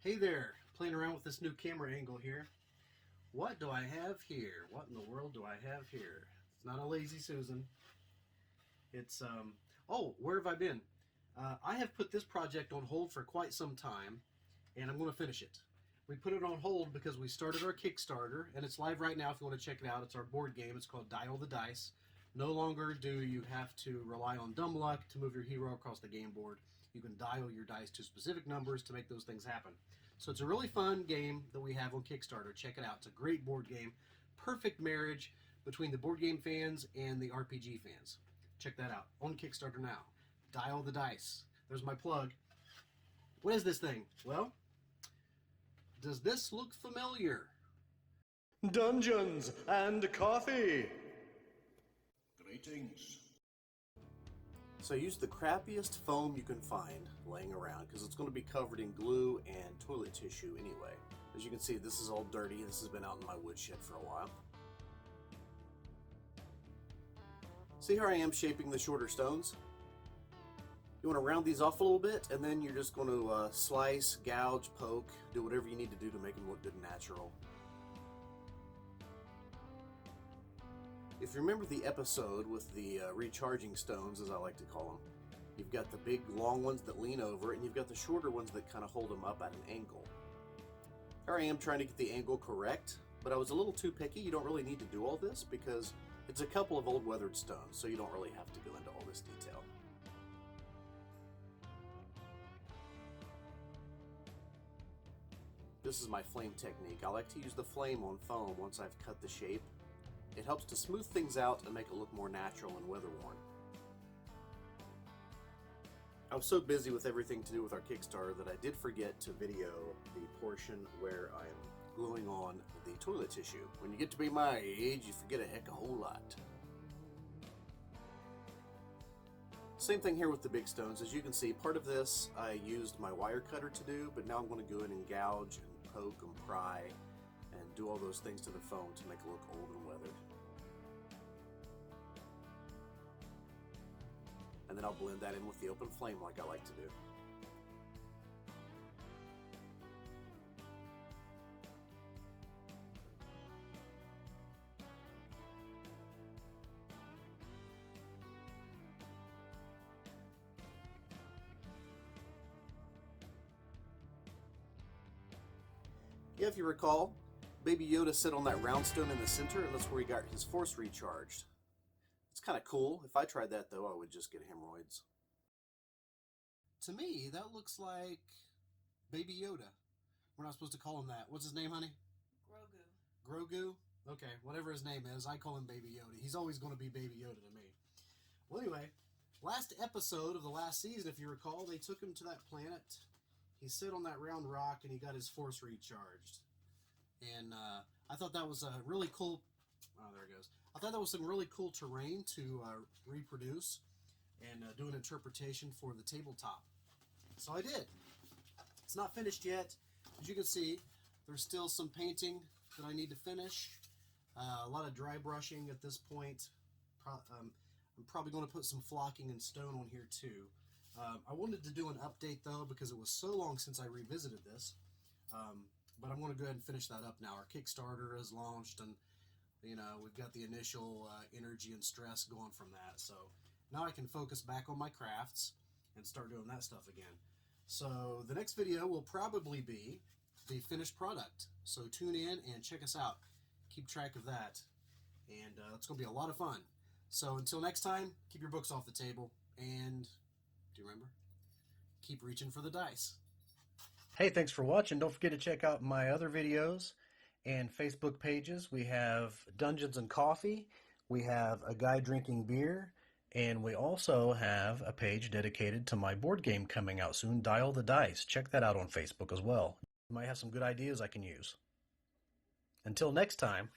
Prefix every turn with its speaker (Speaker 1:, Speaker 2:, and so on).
Speaker 1: Hey there, playing around with this new camera angle here. What do I have here? What in the world do I have here? It's not a Lazy Susan. It's, oh, where have I been? I have put this project on hold for quite some time, and I'm going to finish it. We put it on hold because we started our Kickstarter, and it's live right now if you want to check it out. It's our board game. It's called Dial the Dice. No longer do you have to rely on dumb luck to move your hero across the game board. You can dial your dice to specific numbers to make those things happen. So it's a really fun game that we have on Kickstarter. Check it out. It's a great board game. Perfect marriage between the board game fans and the RPG fans. Check that out on Kickstarter now. Dial the Dice. There's my plug. What is this thing? Well, does this look familiar?
Speaker 2: Dungeons and coffee.
Speaker 3: Greetings.
Speaker 1: So use the crappiest foam you can find laying around because it's going to be covered in glue and toilet tissue anyway. As you can see, this is all dirty. This has been out in my woodshed for a while. See how I am shaping the shorter stones? You want to round these off a little bit, and then you're just going to slice, gouge, poke, do whatever you need to do to make them look good and natural. If you remember the episode with the recharging stones, as I like to call them, you've got the big long ones that lean over, and you've got the shorter ones that kind of hold them up at an angle. Here I am trying to get the angle correct, but I was a little too picky. You don't really need to do all this because it's a couple of old weathered stones, so you don't really have to go into all this detail. This is my flame technique. I like to use the flame on foam once I've cut the shape. It helps to smooth things out and make it look more natural and weather-worn. I was so busy with everything to do with our Kickstarter that I did forget to video the portion where I'm gluing on the toilet tissue. When you get to be my age, you forget a heck of a whole lot. Same thing here with the big stones. As you can see, part of this I used my wire cutter to do, but now I'm going to go in and gouge and poke and pry and do all those things to the foam to make it look old and weathered. And then I'll blend that in with the open flame like I like to do. Yeah, if you recall, Baby Yoda sat on that round stone in the center, and that's where he got his force recharged. It's kind of cool. If I tried that, though, I would just get hemorrhoids. To me, that looks like Baby Yoda. We're not supposed to call him that. What's his name, honey?
Speaker 4: Grogu.
Speaker 1: Grogu? Okay, whatever his name is, I call him Baby Yoda. He's always going to be Baby Yoda to me. Well, anyway, last episode of the last season, if you recall, they took him to that planet. He sat on that round rock, and he got his force recharged. And I thought that was a really cool... Oh, there it goes. I thought that was some really cool terrain to reproduce and do an interpretation for the tabletop. So I did. It's not finished yet. As you can see, there's still some painting that I need to finish. A lot of dry brushing at this point. I'm probably going to put some flocking and stone on here too. I wanted to do an update though because it was so long since I revisited this. But I'm going to go ahead and finish that up now. Our Kickstarter is launched, and you know, we've got the initial energy and stress going from that. So now I can focus back on my crafts and start doing that stuff again. So the next video will probably be the finished product. So tune in and check us out. Keep track of that. And it's going to be a lot of fun. So until next time, keep your books off the table. And do you remember? Keep reaching for the dice. Hey, thanks for watching. Don't forget to check out my other videos and Facebook pages. We have Dungeons and Coffee, we have a guy drinking beer, and we also have a page dedicated to my board game coming out soon, Dial the Dice. Check that out on Facebook as well. You might have some good ideas I can use. Until next time.